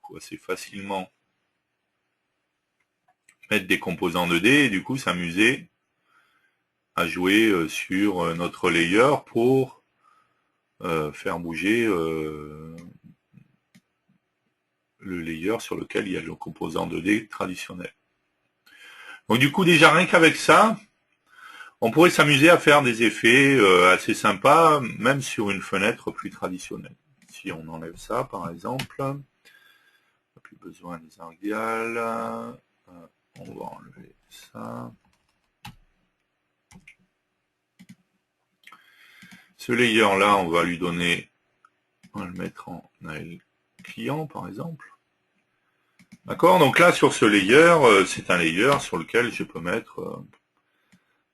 coup assez facilement mettre des composants 2D et du coup s'amuser à jouer sur notre layer pour faire bouger le layer sur lequel il y a le composant 2D traditionnel. Donc du coup déjà rien qu'avec ça, on pourrait s'amuser à faire des effets assez sympas, même sur une fenêtre plus traditionnelle. Si on enlève ça par exemple, on n'a plus besoin des argiales, on va enlever ça. Ce layer là, on va lui donner, on va le mettre en AL client par exemple. D'accord, donc là sur ce layer, c'est un layer sur lequel je peux mettre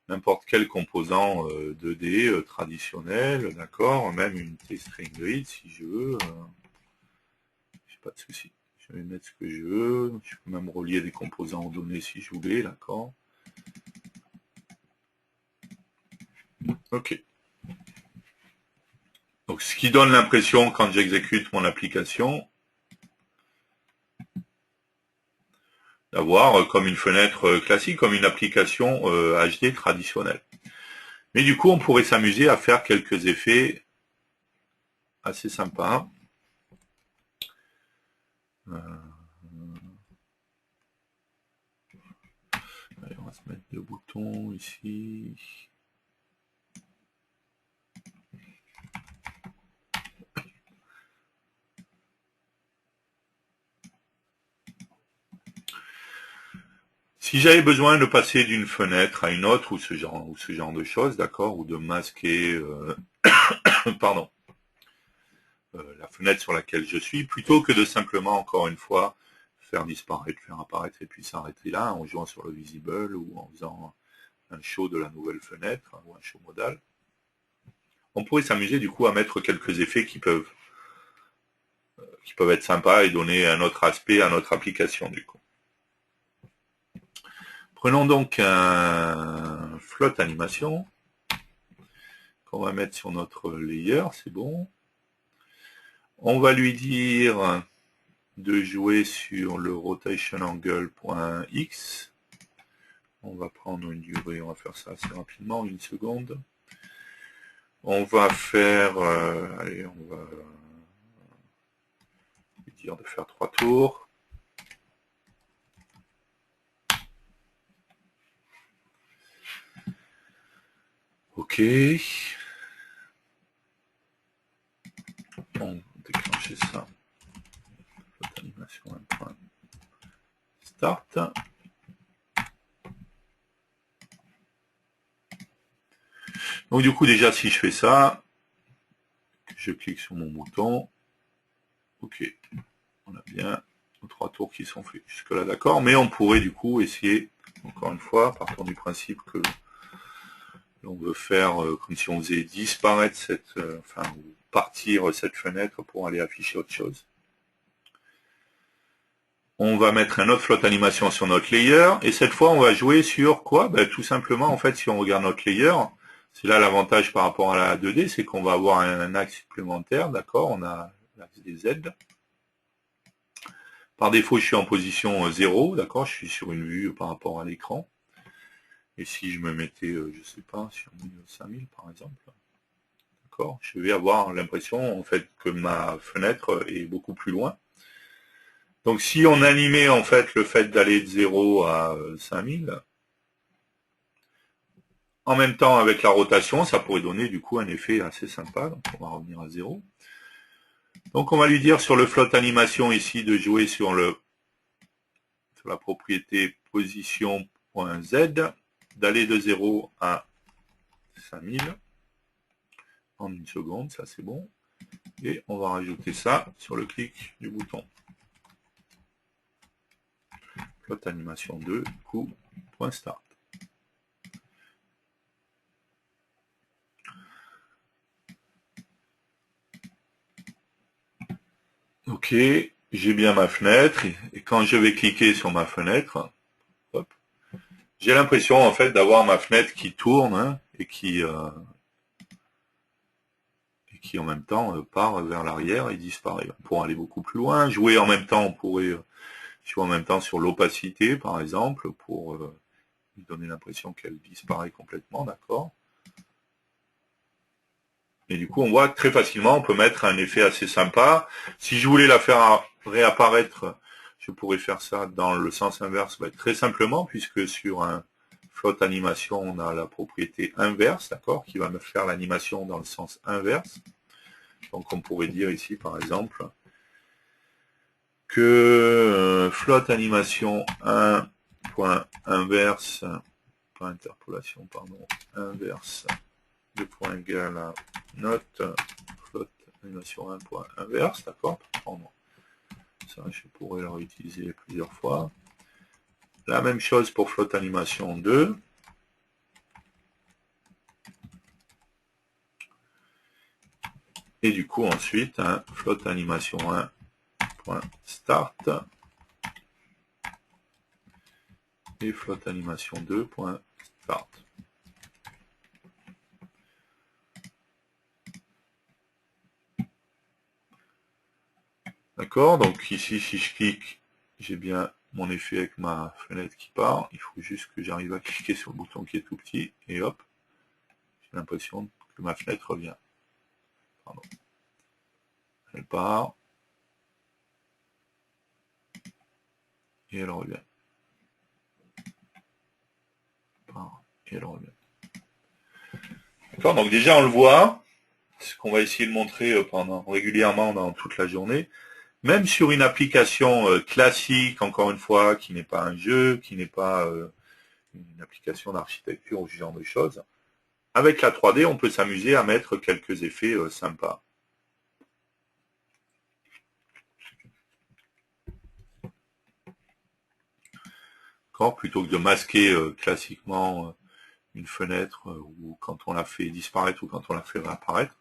n'importe quel composant 2D traditionnel, d'accord, même une T-string grid si je veux, j'ai pas de souci. Je vais mettre ce que je veux, je peux même relier des composants aux données si je voulais, d'accord. Ok. Donc ce qui donne l'impression quand j'exécute mon application d'avoir comme une fenêtre classique, comme une application HD traditionnelle. Mais du coup, on pourrait s'amuser à faire quelques effets assez sympas. Allez, on va se mettre deux boutons ici. Si j'avais besoin de passer d'une fenêtre à une autre, ou ce genre de choses, d'accord, ou de masquer pardon, la fenêtre sur laquelle je suis, plutôt que de simplement, encore une fois, faire disparaître, faire apparaître, et puis s'arrêter là, en jouant sur le visible, ou en faisant un show de la nouvelle fenêtre, ou un show modal. On pourrait s'amuser du coup à mettre quelques effets qui peuvent être sympas et donner un autre aspect à notre application du coup. Prenons donc un float animation qu'on va mettre sur notre layer, c'est bon. On va lui dire de jouer sur le rotation angle.x. On va prendre une durée, on va faire ça assez rapidement, une seconde. On va faire, allez, on va lui dire de faire 3 tours. Ok. On va déclencher ça. Animation 1. Start. Donc du coup déjà si je fais ça, je clique sur mon bouton, ok, on a bien nos 3 tours qui sont faits jusque là, d'accord, mais on pourrait du coup essayer, encore une fois, partant du principe que l'on veut faire comme si on faisait disparaître cette, enfin, ou partir cette fenêtre pour aller afficher autre chose. On va mettre un autre float animation sur notre layer, et cette fois on va jouer sur quoi? Ben, tout simplement, en fait, si on regarde notre layer, c'est là l'avantage par rapport à la 2D, c'est qu'on va avoir un axe supplémentaire, d'accord, on a l'axe des Z. Par défaut, je suis en position 0, d'accord, je suis sur une vue par rapport à l'écran. Et si je me mettais, je sais pas, sur 5000 par exemple, d'accord, je vais avoir l'impression en fait que ma fenêtre est beaucoup plus loin. Donc si on animait en fait le fait d'aller de 0 à 5000, en même temps avec la rotation, ça pourrait donner du coup un effet assez sympa. Donc on va revenir à 0. Donc on va lui dire sur le float animation ici de jouer sur la propriété position.z, d'aller de 0 à 5000 en une seconde, ça c'est bon. Et on va rajouter ça sur le clic du bouton. Float animation 2, coup, point start. Ok, j'ai bien ma fenêtre, et quand je vais cliquer sur ma fenêtre, j'ai l'impression en fait d'avoir ma fenêtre qui tourne, hein, et qui qui en même temps part vers l'arrière et disparaît. On pourra aller beaucoup plus loin. Jouer en même temps, on pourrait jouer en même temps sur l'opacité, par exemple, pour lui donner l'impression qu'elle disparaît complètement, d'accord? Et du coup, on voit que très facilement, on peut mettre un effet assez sympa. Si je voulais la faire réapparaître, je pourrais faire ça dans le sens inverse, très simplement, puisque sur un flotte animation, on a la propriété inverse, d'accord, qui va me faire l'animation dans le sens inverse. Donc on pourrait dire ici, par exemple, que flotte animation 1.inverse, pas interpolation, pardon, inverse, 2 points égal à note, flotte animation 1.inverse, d'accord, ça je pourrais le réutiliser plusieurs fois. La même chose pour flotte animation 2. Et du coup ensuite, flotte animation 1.start et flotte animation 2.start. D'accord, donc ici si je clique, j'ai bien mon effet avec ma fenêtre qui part. Il faut juste que j'arrive à cliquer sur le bouton qui est tout petit et hop, j'ai l'impression que ma fenêtre revient. Pardon. Elle part et elle revient. Et elle revient. D'accord, donc déjà on le voit, ce qu'on va essayer de montrer régulièrement dans toute la journée. Même sur une application classique, encore une fois, qui n'est pas un jeu, qui n'est pas une application d'architecture ou ce genre de choses, avec la 3D, on peut s'amuser à mettre quelques effets sympas. Plutôt que de masquer classiquement une fenêtre ou quand on la fait disparaître ou quand on la fait réapparaître,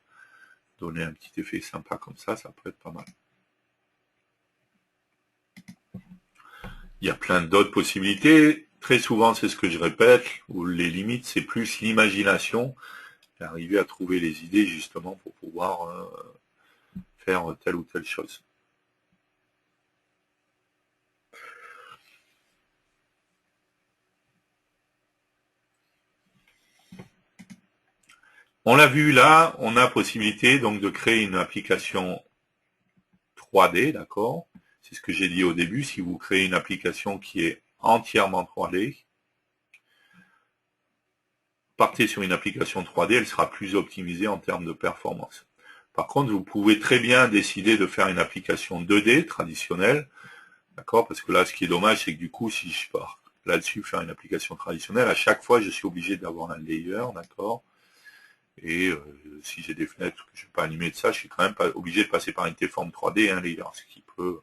donner un petit effet sympa comme ça peut être pas mal. Il y a plein d'autres possibilités. Très souvent, c'est ce que je répète, où les limites, c'est plus l'imagination, et arriver à trouver les idées justement pour pouvoir faire telle ou telle chose. On l'a vu là, on a possibilité donc de créer une application 3D, d'accord? C'est ce que j'ai dit au début, si vous créez une application qui est entièrement 3D, partez sur une application 3D, elle sera plus optimisée en termes de performance. Par contre, vous pouvez très bien décider de faire une application 2D traditionnelle, d'accord? Parce que là, ce qui est dommage, c'est que du coup, si je pars là-dessus faire une application traditionnelle, à chaque fois, je suis obligé d'avoir un layer, d'accord? Et si j'ai des fenêtres que je ne vais pas animer de ça, je suis quand même pas obligé de passer par une T-forme 3D et un layer, ce qui peut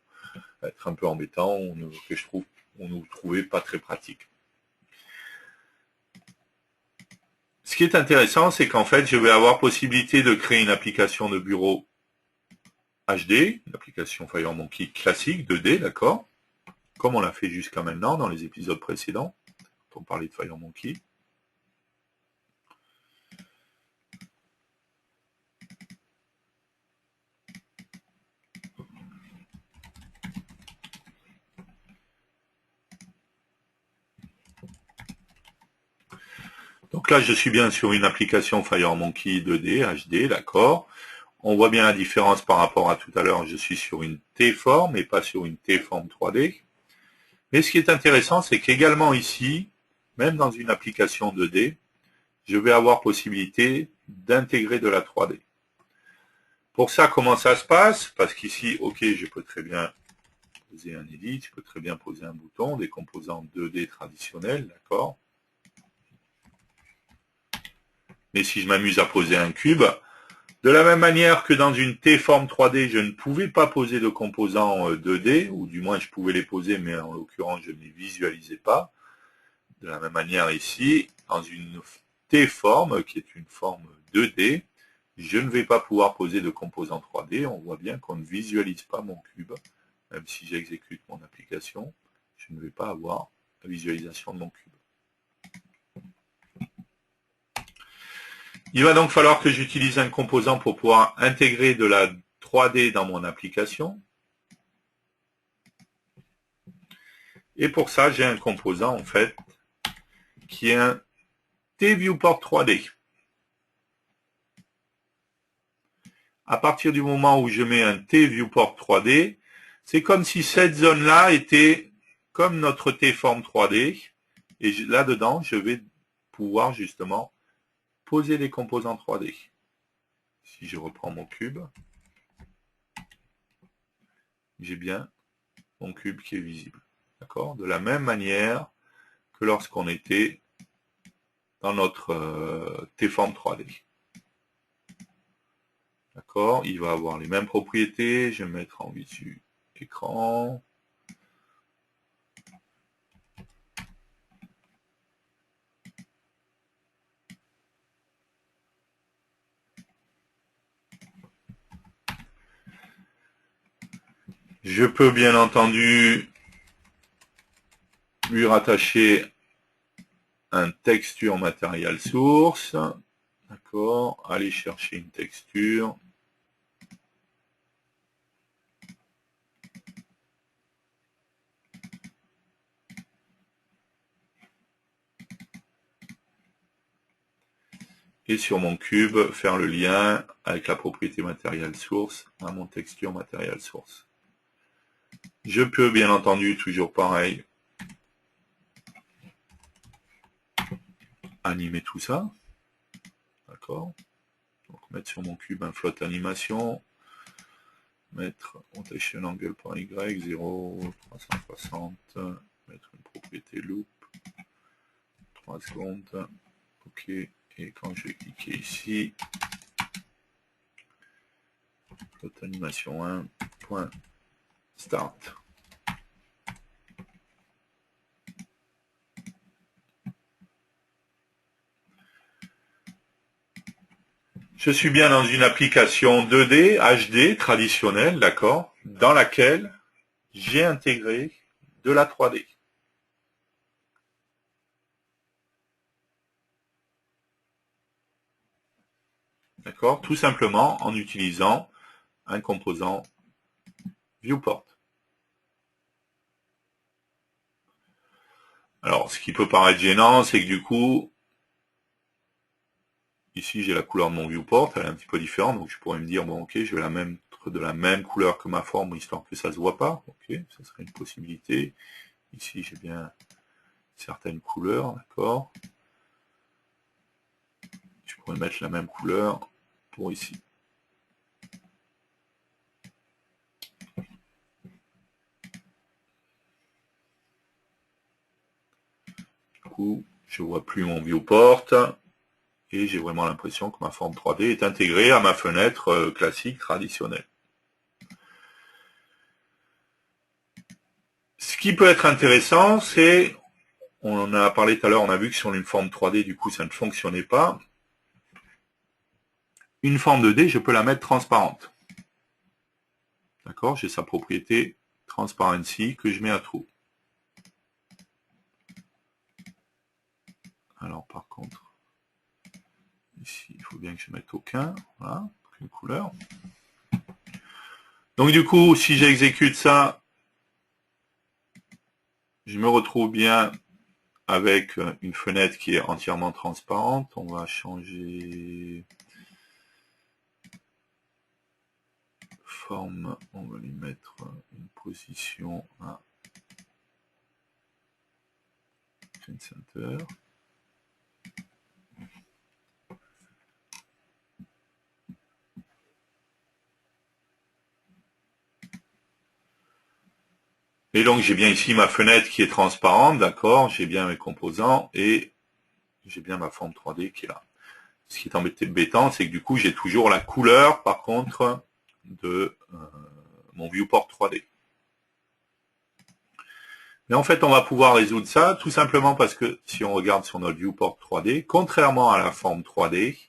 être un peu embêtant, que je trouve, on ne trouvait pas très pratique. Ce qui est intéressant, c'est qu'en fait, je vais avoir possibilité de créer une application de bureau HD, une application FireMonkey classique 2D, d'accord, comme on l'a fait jusqu'à maintenant dans les épisodes précédents, quand on parlait de FireMonkey. Donc là, je suis bien sur une application FireMonkey 2D, HD, d'accord. On voit bien la différence par rapport à tout à l'heure, je suis sur une T-forme et pas sur une T-forme 3D. Mais ce qui est intéressant, c'est qu'également ici, même dans une application 2D, je vais avoir possibilité d'intégrer de la 3D. Pour ça, comment ça se passe? Parce qu'ici, ok, je peux très bien poser un edit, je peux très bien poser un bouton, des composants 2D traditionnels, d'accord? Mais si je m'amuse à poser un cube, de la même manière que dans une T-forme 3D, je ne pouvais pas poser de composants 2D, ou du moins je pouvais les poser, mais en l'occurrence, je ne les visualisais pas. De la même manière ici, dans une T-forme, qui est une forme 2D, je ne vais pas pouvoir poser de composants 3D. On voit bien qu'on ne visualise pas mon cube. Même si j'exécute mon application, je ne vais pas avoir la visualisation de mon cube. Il va donc falloir que j'utilise un composant pour pouvoir intégrer de la 3D dans mon application. Et pour ça, j'ai un composant, en fait, qui est un T-Viewport 3D. À partir du moment où je mets un T-Viewport 3D, c'est comme si cette zone-là était comme notre T-Form 3D. Et là-dedans, je vais pouvoir justement poser les composants 3D. Si je reprends mon cube, j'ai bien mon cube qui est visible. D'accord? De la même manière que lorsqu'on était dans notre T-Form 3D. D'accord? Il va avoir les mêmes propriétés. Je vais mettre en visu écran. Je peux bien entendu lui rattacher un texture matériel source. D'accord. Aller chercher une texture. Et sur mon cube, faire le lien avec la propriété matériel source à mon texture matériel source. Je peux bien entendu, toujours pareil, animer tout ça. D'accord. Donc mettre sur mon cube un float animation. Mettre rotation angle.y 0, 360. Mettre une propriété loop. 3 secondes. OK. Et quand je vais cliquer ici, float animation 1. Start. Je suis bien dans une application 2D, HD, traditionnelle, d'accord, dans laquelle j'ai intégré de la 3D. D'accord, tout simplement en utilisant un composant Viewport. Alors, ce qui peut paraître gênant, c'est que du coup, ici j'ai la couleur de mon viewport, elle est un petit peu différente, donc je pourrais me dire, bon ok, je vais la mettre de la même couleur que ma forme, histoire que ça se voit pas, ok, ça serait une possibilité. Ici j'ai bien certaines couleurs, d'accord. Je pourrais mettre la même couleur pour ici. Du coup, je vois plus mon viewport, et j'ai vraiment l'impression que ma forme 3D est intégrée à ma fenêtre classique traditionnelle. Ce qui peut être intéressant, c'est, on en a parlé tout à l'heure, on a vu que sur une forme 3D, du coup, ça ne fonctionnait pas. Une forme 2D, je peux la mettre transparente. D'accord? J'ai sa propriété transparency que je mets à true. Alors, par contre, ici, il faut bien que je mette aucun. Voilà, aucune couleur. Donc, du coup, si j'exécute ça, je me retrouve bien avec une fenêtre qui est entièrement transparente. On va changer forme. On va lui mettre une position à Screen Center. Et donc j'ai bien ici ma fenêtre qui est transparente, d'accord, j'ai bien mes composants et j'ai bien ma forme 3D qui est là. Ce qui est embêtant, c'est que du coup j'ai toujours la couleur par contre de mon viewport 3D. Mais en fait on va pouvoir résoudre ça tout simplement parce que si on regarde sur notre viewport 3D, contrairement à la forme 3D,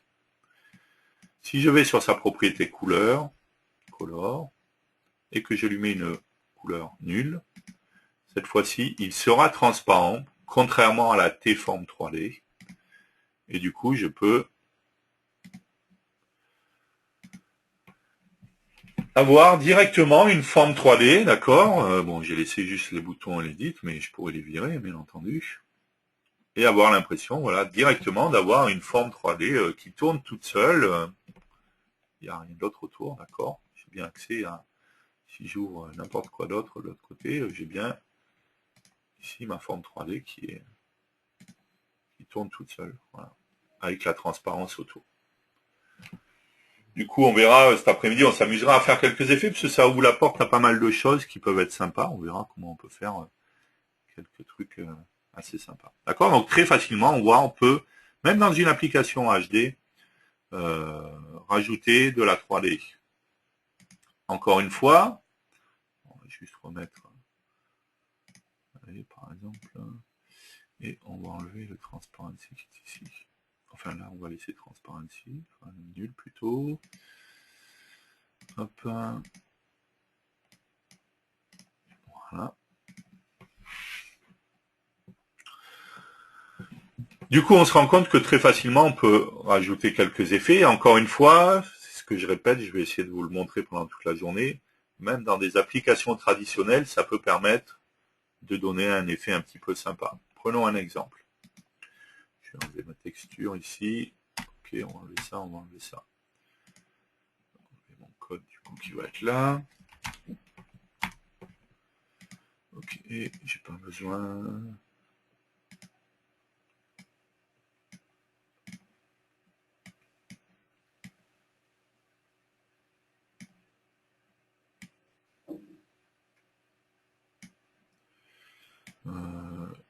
si je vais sur sa propriété couleur, color, et que je lui mets une couleur nulle, cette fois-ci, il sera transparent, contrairement à la T-Form 3D. Et du coup, je peux avoir directement une forme 3D, d'accord. Bon, j'ai laissé juste les boutons et les edit, mais je pourrais les virer, bien entendu. Et avoir l'impression, voilà, directement d'avoir une forme 3D qui tourne toute seule. Il n'y a rien d'autre autour, d'accord. J'ai bien accès à, si j'ouvre n'importe quoi d'autre de l'autre côté, j'ai bien ici ma forme 3D qui tourne toute seule, voilà, avec la transparence autour. Du coup, on verra cet après-midi, on s'amusera à faire quelques effets, parce que ça ouvre la porte à pas mal de choses qui peuvent être sympas. On verra comment on peut faire quelques trucs assez sympas. D'accord. Donc très facilement, on voit, on peut, même dans une application HD, rajouter de la 3D. Encore une fois, on va juste remettre, allez, par exemple, et on va enlever le transparency qui est ici. Enfin là, on va laisser transparency, enfin, nul plutôt. Hop. Voilà. Du coup, on se rend compte que très facilement, on peut rajouter quelques effets. Encore une fois, c'est ce que je répète, je vais essayer de vous le montrer pendant toute la journée. Même dans des applications traditionnelles, ça peut permettre de donner un effet un petit peu sympa. Prenons un exemple. Je vais enlever ma texture ici. Ok, on va enlever ça, on va enlever ça. On va enlever mon code du coup qui va être là. Ok, j'ai pas besoin.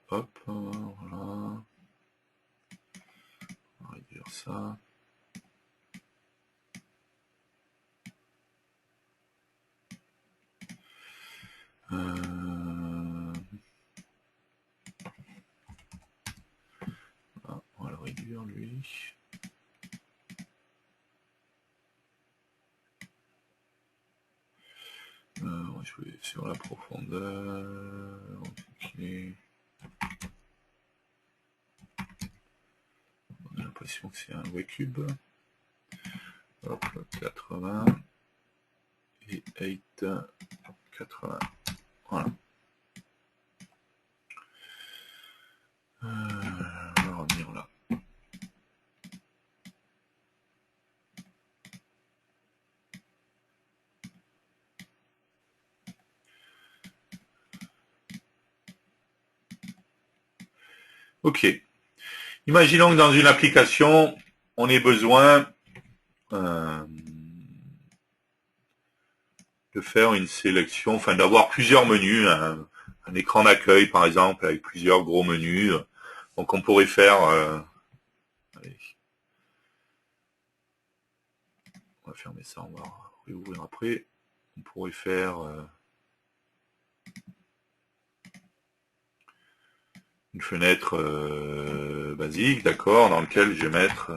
Hop, voilà. On va réduire ça. Voilà, on va le réduire lui. On va jouer sur la profondeur. Okay. On a l'impression que c'est un W-cube. Hop, 80 et 8, 80. Voilà. On va revenir là. Ok. Imaginons que dans une application, on ait besoin de faire une sélection, enfin d'avoir plusieurs menus, un écran d'accueil par exemple avec plusieurs gros menus. Donc on pourrait faire, allez, on va fermer ça, on va réouvrir après. On pourrait faire une fenêtre basique, d'accord, dans lequel je vais mettre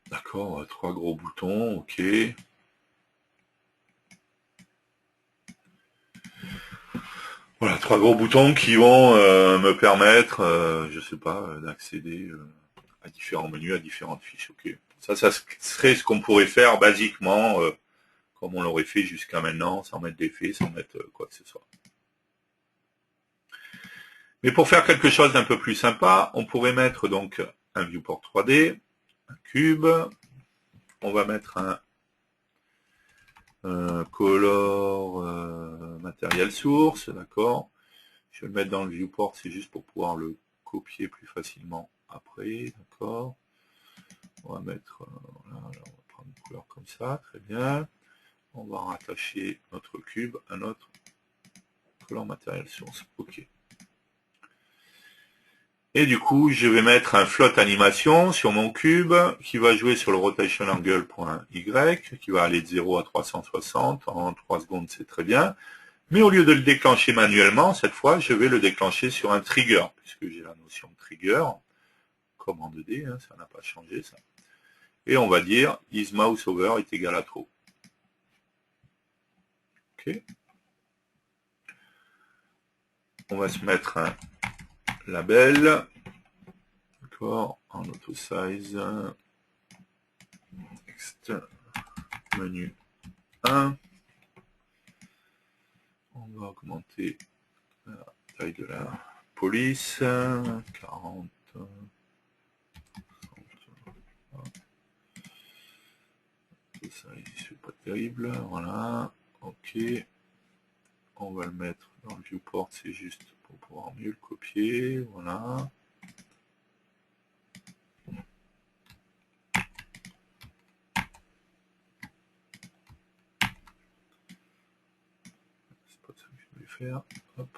d'accord, 3 gros boutons, ok. Voilà, 3 gros boutons qui vont me permettre, je sais pas, d'accéder à différents menus, à différentes fiches, ok. Ça serait ce qu'on pourrait faire basiquement, comme on l'aurait fait jusqu'à maintenant, sans mettre d'effet, sans mettre quoi que ce soit. Mais pour faire quelque chose d'un peu plus sympa, on pourrait mettre donc un viewport 3D, un cube, on va mettre un color matériel source, d'accord. Je vais le mettre dans le viewport, c'est juste pour pouvoir le copier plus facilement après, d'accord. On va mettre, voilà, on va prendre une couleur comme ça, très bien. On va rattacher notre cube à notre color matériel source, ok. Et du coup, je vais mettre un float animation sur mon cube qui va jouer sur le rotation angle.y, qui va aller de 0 à 360 en 3 secondes, c'est très bien. Mais au lieu de le déclencher manuellement, cette fois, je vais le déclencher sur un trigger, puisque j'ai la notion de trigger, comme en 2D, hein, ça n'a pas changé ça. Et on va dire is mouse over est égal à true. Ok. On va se mettre label. D'accord, en auto size. Next, menu 1. On va augmenter la taille de la police. 40. Ça, c'est pas terrible. Voilà. Ok. On va le mettre dans le viewport, c'est juste pour pouvoir mieux le copier. Voilà. C'est pas ça que je voulais faire. Hop.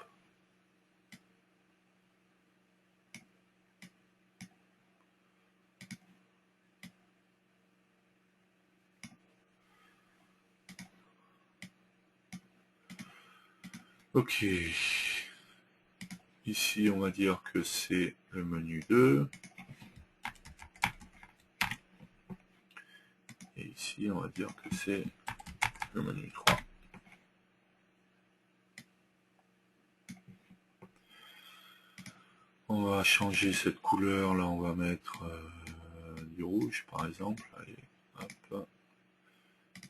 Ok. Ici, on va dire que c'est le menu 2. Et ici, on va dire que c'est le menu 3. On va changer cette couleur. Là, on va mettre du rouge, par exemple. Allez, hop.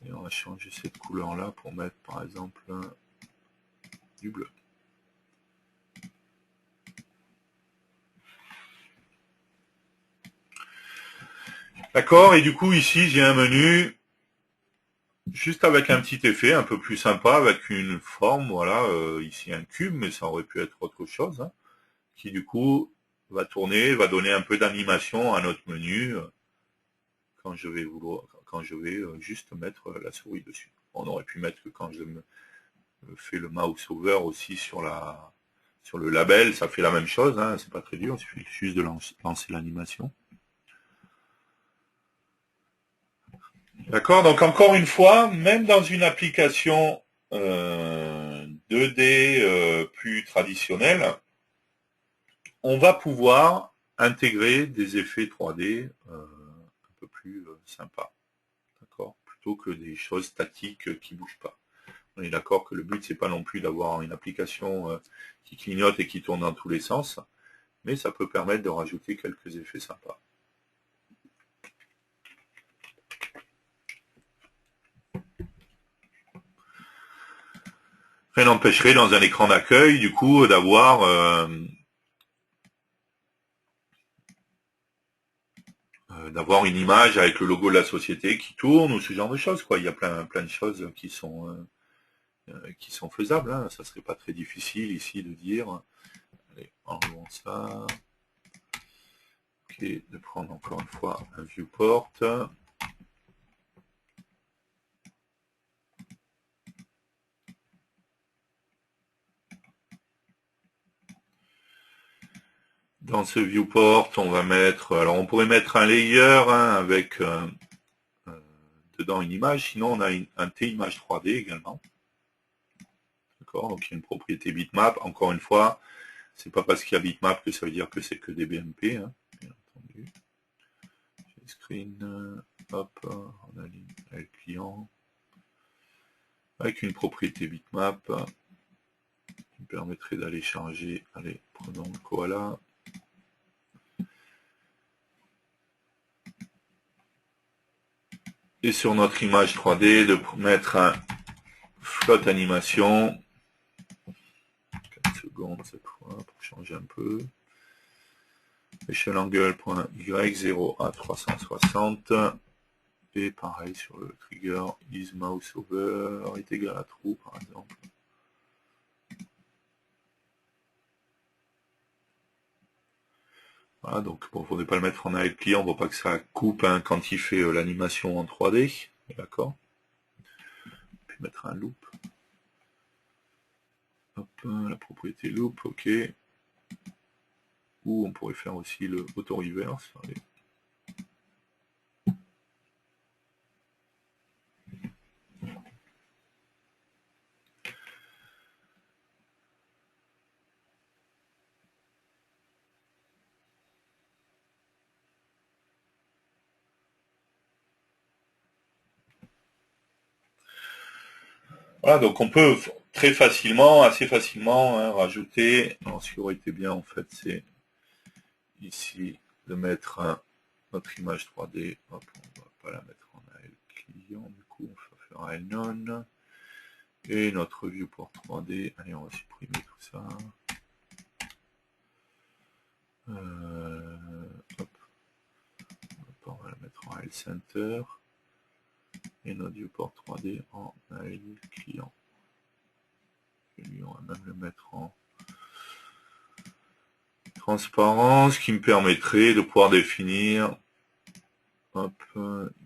Et on va changer cette couleur-là pour mettre, par exemple, du bleu. D'accord, et du coup, ici, j'ai un menu juste avec un petit effet un peu plus sympa, avec une forme, voilà, ici un cube, mais ça aurait pu être autre chose, hein, qui du coup va tourner, va donner un peu d'animation à notre menu quand je vais juste mettre la souris dessus. On aurait pu mettre que quand je me fais le mouse over aussi sur le label, ça fait la même chose, hein, c'est pas très dur, il suffit juste de lancer l'animation. D'accord, donc encore une fois, même dans une application 2D plus traditionnelle, on va pouvoir intégrer des effets 3D un peu plus sympas, d'accord, plutôt que des choses statiques qui bougent pas. On est d'accord que le but c'est pas non plus d'avoir une application qui clignote et qui tourne dans tous les sens, mais ça peut permettre de rajouter quelques effets sympas. Rien n'empêcherait dans un écran d'accueil du coup d'avoir une image avec le logo de la société qui tourne ou ce genre de choses, quoi. Il y a plein de choses qui sont faisables, hein. Ça serait pas très difficile ici de dire, allez, enlevons ça, ok, de prendre encore une fois un viewport, dans ce viewport on va mettre, alors on pourrait mettre un layer hein, avec dedans une image, sinon on a un T-image 3D également. D'accord, donc il y a une propriété bitmap, encore une fois, c'est pas parce qu'il y a bitmap que ça veut dire que c'est que des BMP, hein, bien entendu. Screen, hop, on aligne avec le client, avec une propriété bitmap, qui me permettrait d'aller charger, allez, prenons le koala. Et sur notre image 3D, de mettre un flotte animation, 4 secondes cette fois, pour changer un peu. EchelAngle.y 0 à 360. Et pareil sur le trigger, isMouseOver est égal à true par exemple. Voilà, donc bon, faudrait pas le mettre en avec client pour pas que ça coupe hein, quand il fait l'animation en 3D. D'accord. Puis mettre un loop. Hop, la propriété loop, ok. Ou on pourrait faire aussi le auto-reverse. Voilà, donc on peut très facilement, assez facilement, hein, rajouter. Alors, ce qui aurait été bien en fait, c'est ici de mettre notre image 3D. Hop, on va pas la mettre en AL client, du coup on va faire AL non. Et notre viewport 3D, allez, on va supprimer tout ça. Hop. On va la mettre en AL center. Et notre viewport 3D en AL client. Et lui, on va même le mettre en transparence, qui me permettrait de pouvoir définir, hop,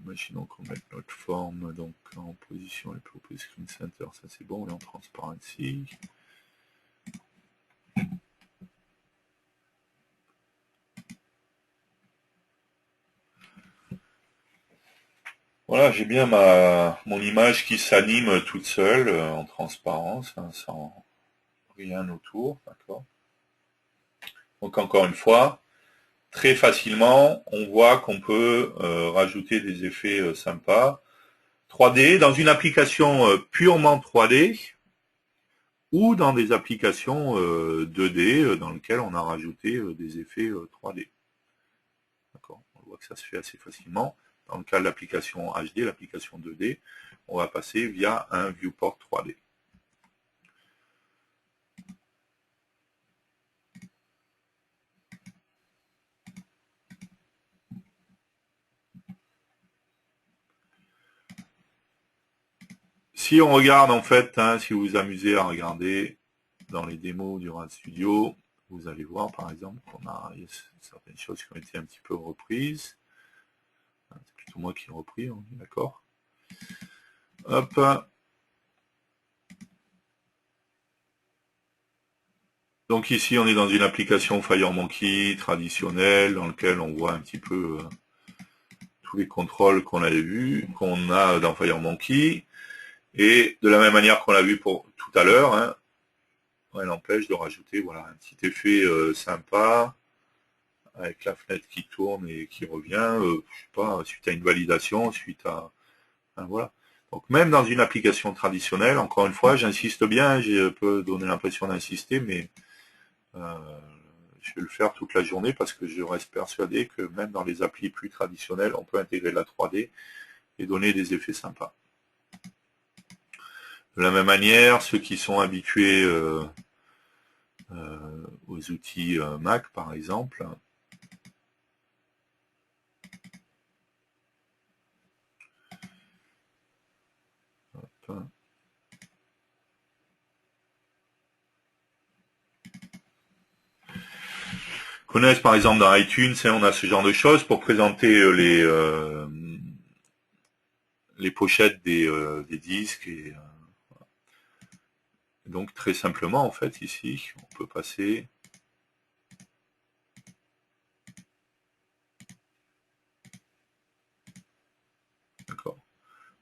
imaginons qu'on mette notre forme donc en position et plus screen center, ça c'est bon, et en transparency. Voilà, j'ai bien mon image qui s'anime toute seule en transparence, hein, sans rien autour, d'accord. Donc encore une fois, très facilement, on voit qu'on peut rajouter des effets sympas. 3D dans une application purement 3D ou dans des applications 2D dans lesquelles on a rajouté des effets 3D. D'accord. On voit que ça se fait assez facilement. Dans le cas de l'application HD, l'application 2D, on va passer via un viewport 3D. Si on regarde en fait, hein, si vous vous amusez à regarder dans les démos du RAD Studio, vous allez voir par exemple qu'on a certaines choses qui ont été un petit peu reprises. C'est plutôt moi qui ai repris, on est d'accord. Hop. Donc ici, on est dans une application FireMonkey traditionnelle dans laquelle on voit un petit peu tous les contrôles qu'on avait vus, qu'on a dans FireMonkey. Et de la même manière qu'on l'a vu pour tout à l'heure, hein, elle empêche de rajouter voilà, un petit effet sympa avec la fenêtre qui tourne et qui revient, je sais pas, suite à une validation, suite à... Enfin, voilà. Donc même dans une application traditionnelle, encore une fois, j'insiste bien, je peux donner l'impression d'insister, mais je vais le faire toute la journée parce que je reste persuadé que même dans les applis plus traditionnelles, on peut intégrer la 3D et donner des effets sympas. De la même manière, ceux qui sont habitués aux outils Mac, par exemple, connaissent par exemple dans iTunes, hein, on a ce genre de choses pour présenter les pochettes des disques. Et, donc très simplement, en fait, ici, on peut passer... D'accord.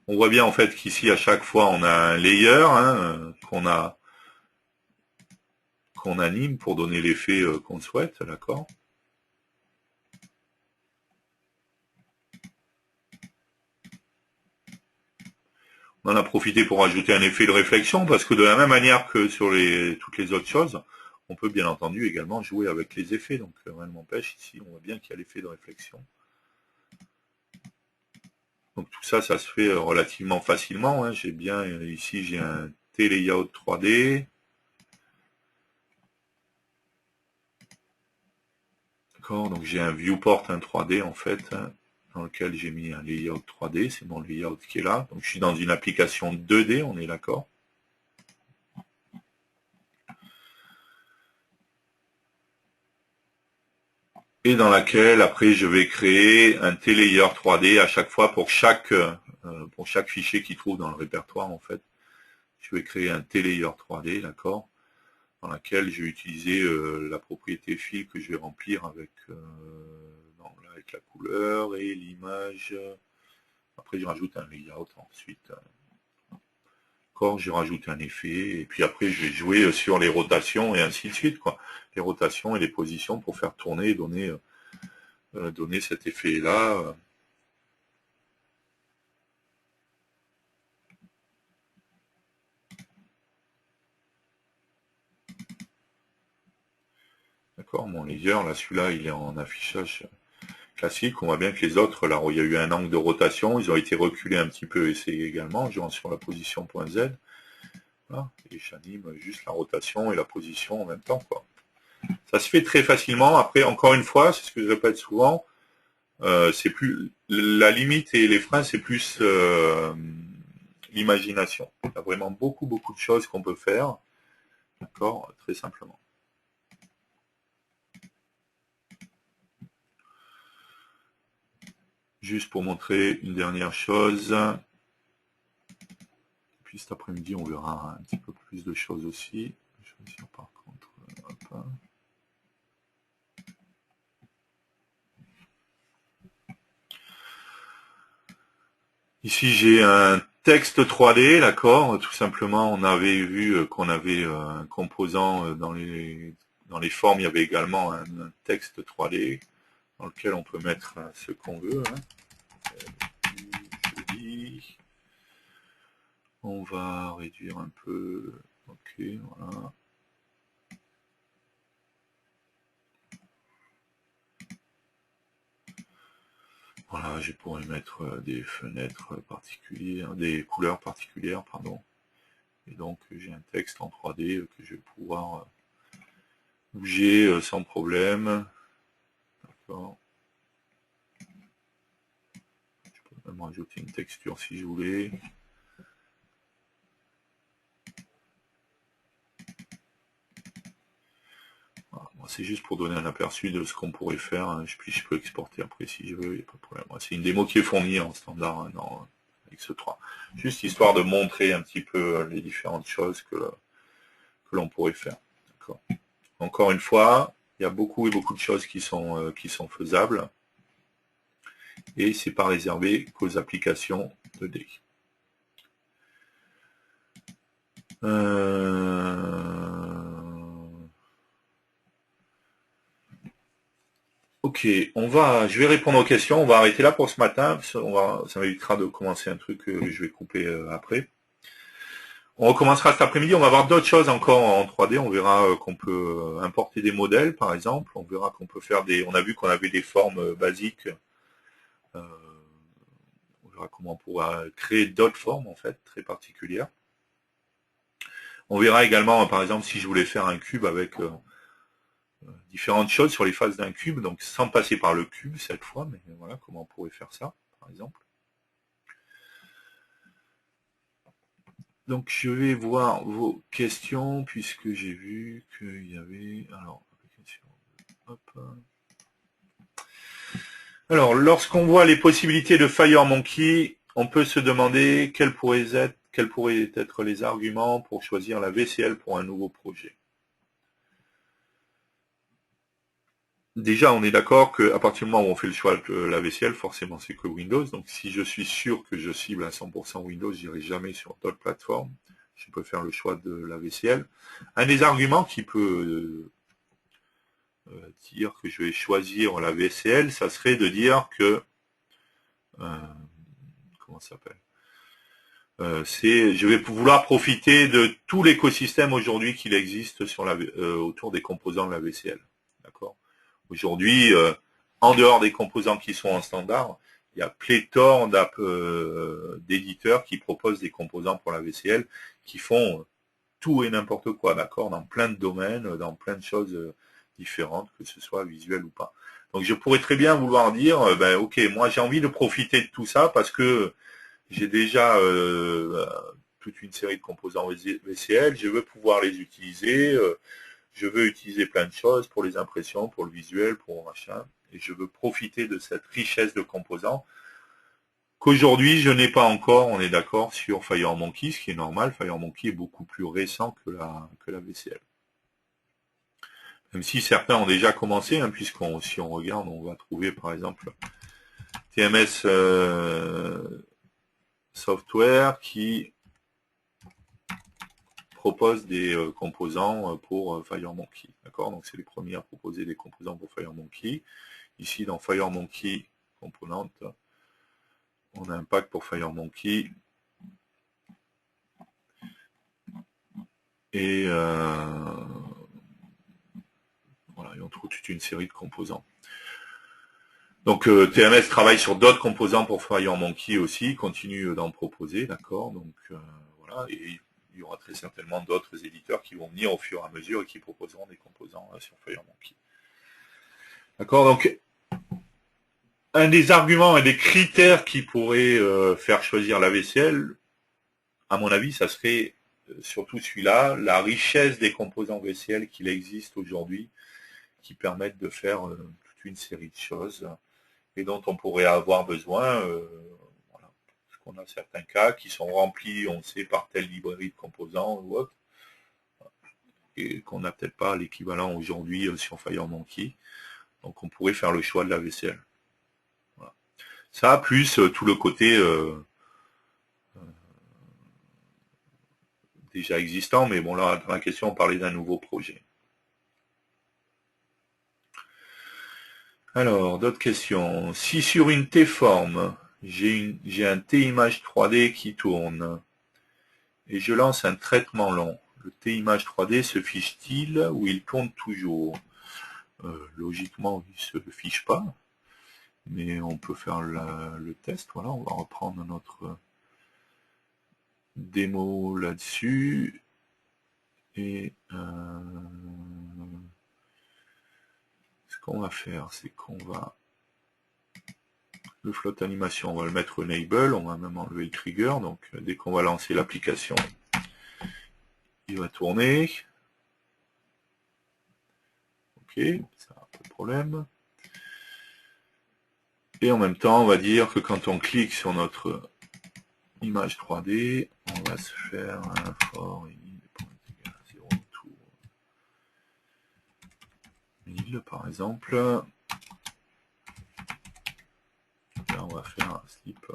On voit bien en fait qu'ici, à chaque fois, on a un layer hein, qu'on anime pour donner l'effet qu'on souhaite, d'accord. On en a profité pour ajouter un effet de réflexion, parce que de la même manière que sur toutes les autres choses, on peut bien entendu également jouer avec les effets. Donc rien ne m'empêche, ici on voit bien qu'il y a l'effet de réflexion. Donc tout ça, ça se fait relativement facilement. Hein. J'ai bien, ici j'ai un T-Layout 3D. D'accord, donc j'ai un viewport 3D en fait, hein, dans lequel j'ai mis un layout 3D, c'est mon layout qui est là. Donc je suis dans une application 2D, on est d'accord. Et dans laquelle après je vais créer un T-Layer 3D à chaque fois pour chaque fichier qui trouve dans le répertoire en fait. Je vais créer un T-Layer 3D, d'accord, dans laquelle je vais utiliser la propriété fil que je vais remplir avec, avec la couleur et l'image. Après je rajoute un layout ensuite. D'accord, je rajoute un effet, et puis après je vais jouer sur les rotations et ainsi de suite, quoi. Les rotations et les positions pour faire tourner et donner cet effet-là. D'accord, mon layer, là, celui-là, il est en affichage classique. On voit bien que les autres, là, où il y a eu un angle de rotation, ils ont été reculés un petit peu ici également, en jouant sur la position .z. Voilà, et j'anime juste la rotation et la position en même temps, quoi. Ça se fait très facilement. Après, encore une fois, c'est ce que je répète souvent, c'est plus la limite et les freins, c'est plus l'imagination. Il y a vraiment beaucoup de choses qu'on peut faire, d'accord, très simplement. Juste pour montrer une dernière chose. Puis cet après-midi, on verra un petit peu plus de choses aussi. Je vais dire par contre, hop. Ici, j'ai un texte 3D, d'accord. Tout simplement, on avait vu qu'on avait un composant dans les formes. Il y avait également un texte 3D dans lequel on peut mettre ce qu'on veut. Jeudi. On va réduire un peu. Ok, voilà. Voilà, je pourrais mettre des fenêtres particulières, des couleurs particulières, pardon. Et donc j'ai un texte en 3D que je vais pouvoir bouger sans problème. D'accord. Je peux même rajouter une texture si je voulais. Voilà. C'est juste pour donner un aperçu de ce qu'on pourrait faire. Puis je peux exporter après si je veux, il n'y a pas de problème. C'est une démo qui est fournie en standard dans X3. Juste histoire de montrer un petit peu les différentes choses que l'on pourrait faire. D'accord. Encore une fois, il y a beaucoup de choses qui sont faisables. Et c'est pas réservé qu'aux applications 2D. Ok, je vais répondre aux questions. On va arrêter là pour ce matin. Ça m'évitera de commencer un truc que je vais couper après. On recommencera cet après-midi. On va voir d'autres choses encore en 3D. On verra qu'on peut importer des modèles, par exemple. On verra qu'on peut faire des. On a vu qu'on avait des formes basiques. On verra comment on pourra créer d'autres formes en fait très particulières. On verra également, par exemple, si je voulais faire un cube avec différentes choses sur les faces d'un cube, donc sans passer par le cube cette fois, mais voilà comment on pourrait faire ça, par exemple. Donc je vais voir vos questions, puisque j'ai vu qu'il y avait... Alors, lorsqu'on voit les possibilités de FireMonkey, on peut se demander quels pourraient être les arguments pour choisir la VCL pour un nouveau projet. Déjà, on est d'accord qu'à partir du moment où on fait le choix de la VCL, forcément, c'est que Windows. Donc, si je suis sûr que je cible à 100% Windows, je n'irai jamais sur d'autres plateformes. Je peux faire le choix de la VCL. Un des arguments qui peut dire que je vais choisir la VCL, ça serait de dire que... comment ça s'appelle je vais vouloir profiter de tout l'écosystème aujourd'hui qu'il existe autour des composants de la VCL. D'accord. Aujourd'hui, en dehors des composants qui sont en standard, il y a pléthore d'éditeurs qui proposent des composants pour la VCL qui font tout et n'importe quoi, d'accord, dans plein de domaines, dans plein de choses différentes, que ce soit visuel ou pas. Donc je pourrais très bien vouloir dire, ok, moi j'ai envie de profiter de tout ça parce que j'ai déjà toute une série de composants VCL, je veux pouvoir les utiliser, je veux utiliser plein de choses pour les impressions, pour le visuel, pour machin, et je veux profiter de cette richesse de composants qu'aujourd'hui je n'ai pas encore, on est d'accord, sur FireMonkey, ce qui est normal. FireMonkey est beaucoup plus récent que la VCL. Même si certains ont déjà commencé, hein, si on regarde, on va trouver par exemple TMS Software qui propose des composants pour FireMonkey. D'accord. Donc c'est les premiers à proposer des composants pour FireMonkey. Ici dans FireMonkey Component, on a un pack pour FireMonkey. Et voilà, et on trouve toute une série de composants. Donc TMS travaille sur d'autres composants pour FireMonkey aussi, continue d'en proposer, d'accord. Donc voilà, et il y aura très certainement d'autres éditeurs qui vont venir au fur et à mesure et qui proposeront des composants sur FireMonkey. D'accord, donc un des arguments et des critères qui pourraient faire choisir la VCL, à mon avis, ça serait surtout celui-là, la richesse des composants VCL qu'il existe aujourd'hui, qui permettent de faire toute une série de choses et dont on pourrait avoir besoin. Voilà. Parce qu'on a certains cas qui sont remplis, on sait, par telle librairie de composants ou autre, et qu'on n'a peut-être pas l'équivalent aujourd'hui sur FireMonkey. Donc on pourrait faire le choix de la VCL. Voilà. Ça, plus tout le côté déjà existant, mais bon là, dans la question, on parlait d'un nouveau projet. Alors, d'autres questions. Si sur une T-forme, j'ai un T-image 3D qui tourne, et je lance un traitement long, le T-image 3D se fiche-t-il ou il tourne toujours? Logiquement, il ne se fiche pas, mais on peut faire le test. Voilà, on va reprendre notre démo là-dessus. Et ce qu'on va faire, c'est qu'on va... Le float animation, on va le mettre enable, on va même enlever le trigger, donc dès qu'on va lancer l'application, il va tourner. Ok, ça n'a pas de problème. Et en même temps, on va dire que quand on clique sur notre image 3D, on va se faire un for 0 tour 1000 par exemple. Là, on va faire un slip.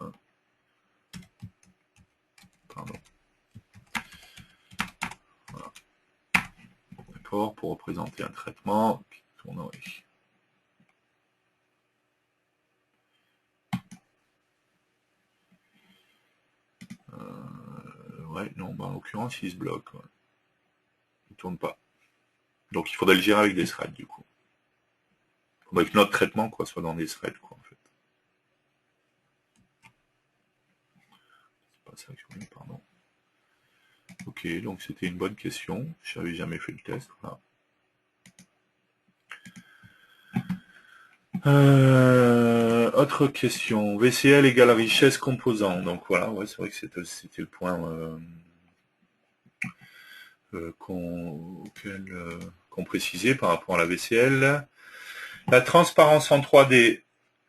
Pardon. Voilà. D'accord, pour représenter un traitement qui tournerait. Ouais, non, bah en l'occurrence, il se bloque. Ouais. Il ne tourne pas. Donc il faudrait le gérer avec des threads, du coup. Il faudrait que notre traitement soit dans des threads, quoi, en fait. C'est pas ça que je voulais, pardon. Ok, donc c'était une bonne question. Je n'avais jamais fait le test. Voilà. Autre question. VCL égale richesse composant. Donc voilà, ouais, c'est vrai que c'était le point qu'on précisait par rapport à la VCL. La transparence en 3D,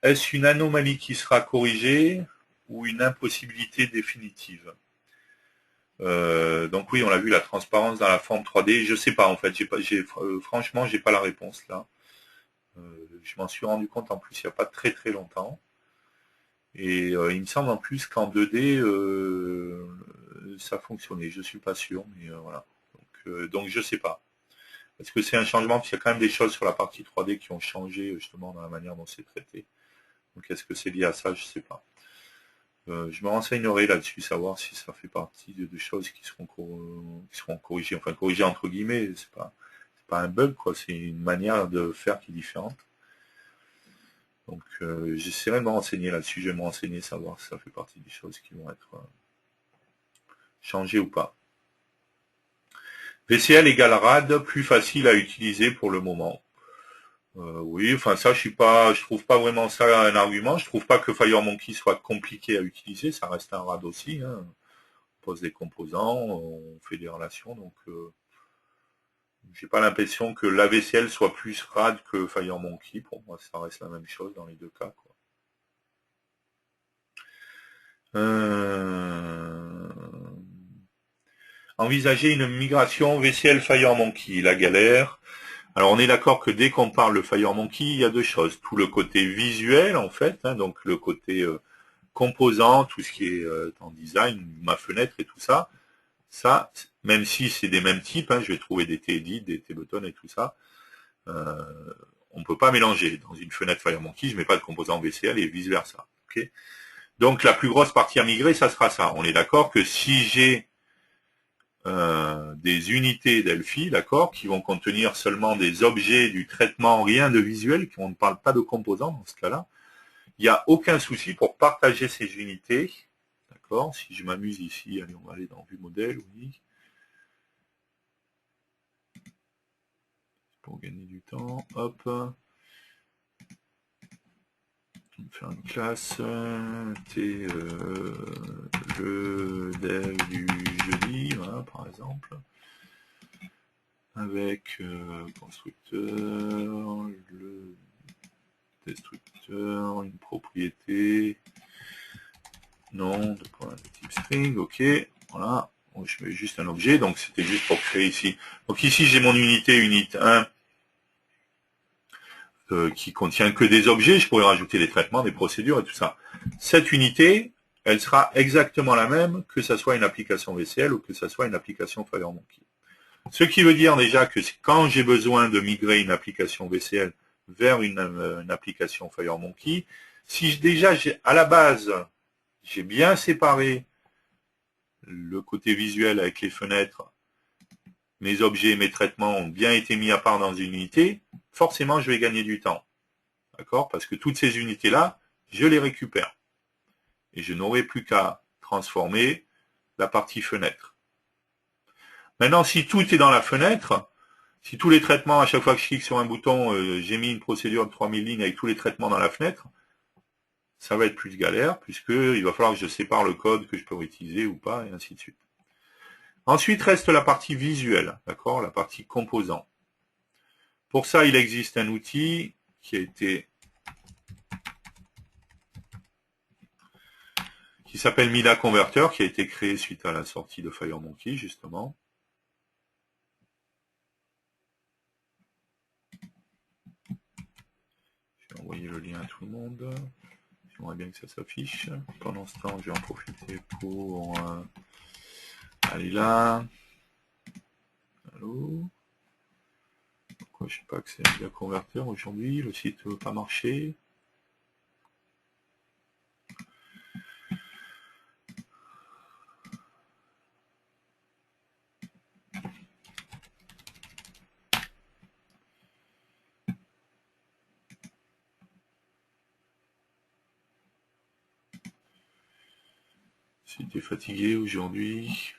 est-ce une anomalie qui sera corrigée ou une impossibilité définitive? Donc oui, on l'a vu, la transparence dans la forme 3D. Je sais pas en fait. Franchement, j'ai pas la réponse là. Je m'en suis rendu compte en plus il n'y a pas très très longtemps. Et il me semble en plus qu'en 2D, ça fonctionnait. Je suis pas sûr, mais voilà. Donc je sais pas. Est-ce que c'est un changement? Parce qu'il y a quand même des choses sur la partie 3D qui ont changé justement dans la manière dont c'est traité. Donc est-ce que c'est lié à ça? Je sais pas. Je me renseignerai là-dessus, savoir si ça fait partie de choses qui seront corrigées. Enfin, corrigées entre guillemets, c'est pas un bug, quoi. C'est une manière de faire qui est différente. Donc j'essaierai de me renseigner là-dessus. Je vais me renseigner, savoir si ça fait partie des choses qui vont être changées ou pas. VCL égale RAD, plus facile à utiliser pour le moment. Oui, enfin ça, je trouve pas vraiment ça un argument. Je trouve pas que FireMonkey soit compliqué à utiliser. Ça reste un RAD aussi. Hein. On pose des composants, on fait des relations. Donc, j'ai pas l'impression que la VCL soit plus RAD que FireMonkey. Pour moi, ça reste la même chose dans les deux cas. Quoi. Envisager une migration VCL FireMonkey, la galère. Alors on est d'accord que dès qu'on parle de FireMonkey, il y a deux choses. Tout le côté visuel en fait, hein, donc le côté composant, tout ce qui est en design, ma fenêtre et tout ça. Ça, même si c'est des mêmes types, hein, je vais trouver des T-edit, des T-button et tout ça, on ne peut pas mélanger. Dans une fenêtre FireMonkey, je ne mets pas de composant VCL et vice versa. Okay, donc la plus grosse partie à migrer, ça sera ça. On est d'accord que si j'ai des unités Delphi, d'accord, qui vont contenir seulement des objets du traitement, rien de visuel, on ne parle pas de composants dans ce cas-là. Il n'y a aucun souci pour partager ces unités, d'accord. Si je m'amuse ici, allez, on va aller dans Vue modèle, oui. Pour gagner du temps, hop. On va faire une classe, T, le dev du jeudi, voilà, par exemple. Avec constructeur, le destructeur, une propriété, nom, de point de type string, ok, voilà. Bon, je mets juste un objet, donc c'était juste pour créer ici. Donc ici j'ai mon unité, unit 1, qui contient que des objets, je pourrais rajouter des traitements, des procédures et tout ça. Cette unité, elle sera exactement la même que ça soit une application VCL ou que ça soit une application FireMonkey. Ce qui veut dire déjà que quand j'ai besoin de migrer une application VCL vers une application FireMonkey, si déjà à la base, j'ai bien séparé le côté visuel avec les fenêtres, mes objets, mes traitements ont bien été mis à part dans une unité, forcément je vais gagner du temps. D'accord? Parce que toutes ces unités-là, je les récupère. Et je n'aurai plus qu'à transformer la partie fenêtre. Maintenant, si tout est dans la fenêtre, si tous les traitements, à chaque fois que je clique sur un bouton, j'ai mis une procédure de 3000 lignes avec tous les traitements dans la fenêtre, ça va être plus galère, puisqu'il va falloir que je sépare le code que je peux utiliser ou pas, et ainsi de suite. Ensuite, reste la partie visuelle, d'accord, la partie composant. Pour ça, il existe un outil qui s'appelle Mida Converter, qui a été créé suite à la sortie de FireMonkey, justement. Je vais envoyer le lien à tout le monde. J'aimerais bien que ça s'affiche. Pendant ce temps, je vais en profiter pour aller là. Allô? Pourquoi je n'ai pas accès à Mida Converter aujourd'hui? Le site ne veut pas marcher. Si tu es fatigué aujourd'hui.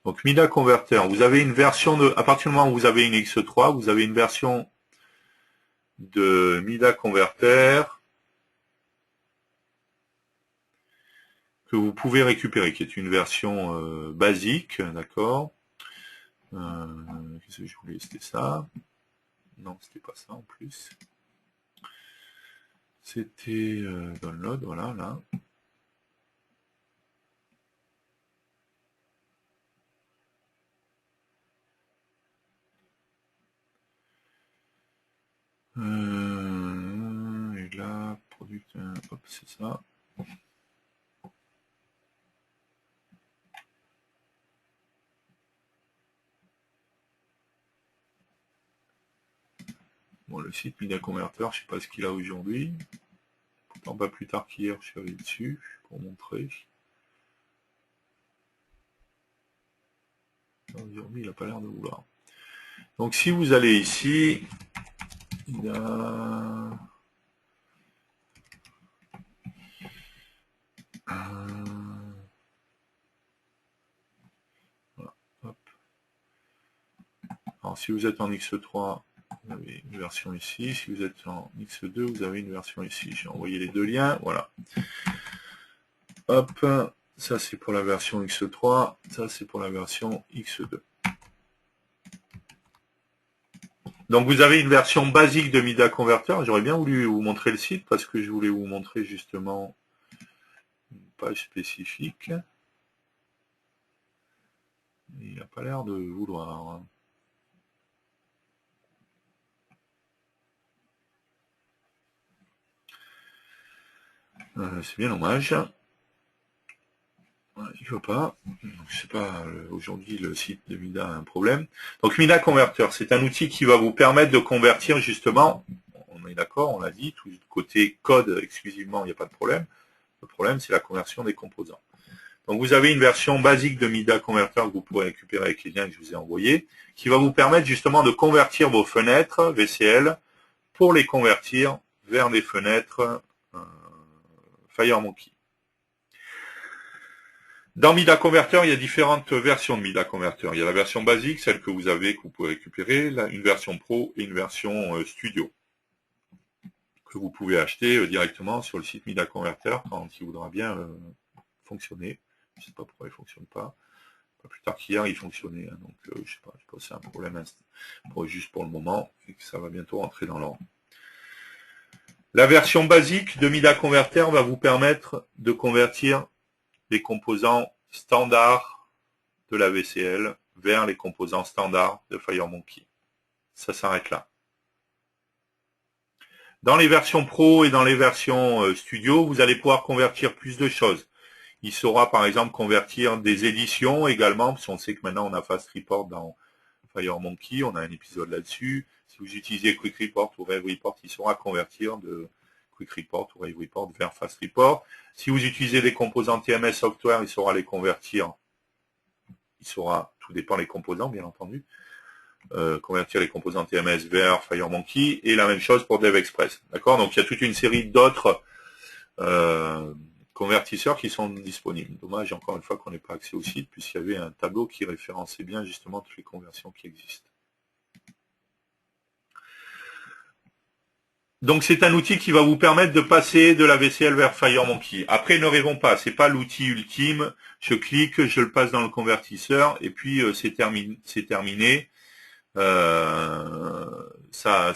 Donc Mida Converter, vous avez une version de, à partir du moment où vous avez une X3, vous avez une version de Mida Converter que vous pouvez récupérer, qui est une version basique, d'accord. Qu'est-ce que je voulais? C'était ça. Non, c'était pas ça en plus. C'était download, voilà, là. Et là, produit, hop, c'est ça. Bon, le site Mida Converter, je sais pas ce qu'il a aujourd'hui. Pourtant, pas plus tard qu'hier, je suis allé dessus pour montrer. Aujourd'hui, il n'a pas l'air de vouloir. Donc, si vous allez ici, il a... Voilà, hop. Alors, si vous êtes en X3, vous avez une version ici. Si vous êtes en X2, vous avez une version ici. J'ai envoyé les deux liens, voilà. Hop, ça c'est pour la version X3, ça c'est pour la version X2. Donc vous avez une version basique de Mida Converter. J'aurais bien voulu vous montrer le site parce que je voulais vous montrer justement une page spécifique. Il n'a pas l'air de vouloir. C'est bien dommage. Il ne veut pas. Je sais pas, aujourd'hui le site de Mida a un problème. Donc Mida Converter, c'est un outil qui va vous permettre de convertir justement, on est d'accord, on l'a dit, tout côté code exclusivement, il n'y a pas de problème. Le problème, c'est la conversion des composants. Donc vous avez une version basique de Mida Converter que vous pourrez récupérer avec les liens que je vous ai envoyés, qui va vous permettre justement de convertir vos fenêtres VCL pour les convertir vers des fenêtres FireMonkey. Dans Mida Converter, il y a différentes versions de Mida Converter. Il y a la version basique, celle que vous avez, que vous pouvez récupérer, une version Pro et une version Studio, que vous pouvez acheter directement sur le site Mida Converter quand il voudra bien fonctionner. Je ne sais pas pourquoi il ne fonctionne pas. Pas plus tard qu'hier, il fonctionnait. Hein, donc, je ne sais pas si c'est un problème juste pour le moment et que ça va bientôt rentrer dans l'ordre. La version basique de Mida Converter va vous permettre de convertir les composants standards de la VCL vers les composants standards de FireMonkey. Ça s'arrête là. Dans les versions Pro et dans les versions Studio, vous allez pouvoir convertir plus de choses. Il saura par exemple convertir des éditions également, parce qu'on sait que maintenant on a Fast Report dans FireMonkey, on a un épisode là-dessus. Si vous utilisez Quick Report ou Rave Report, il saura convertir de Quick Report ou Rave Report vers Fast Report. Si vous utilisez des composants TMS Software, il saura les convertir. Il saura, tout dépend des composants bien entendu, convertir les composants TMS vers FireMonkey, et la même chose pour DevExpress. D'accord? Donc il y a toute une série d'autres convertisseurs qui sont disponibles. Dommage encore une fois qu'on n'ait pas accès au site, puisqu'il y avait un tableau qui référençait bien justement toutes les conversions qui existent. Donc c'est un outil qui va vous permettre de passer de la VCL vers FireMonkey. Après, ne rêvons pas, c'est pas l'outil ultime. Je clique, je le passe dans le convertisseur et puis c'est terminé. Ça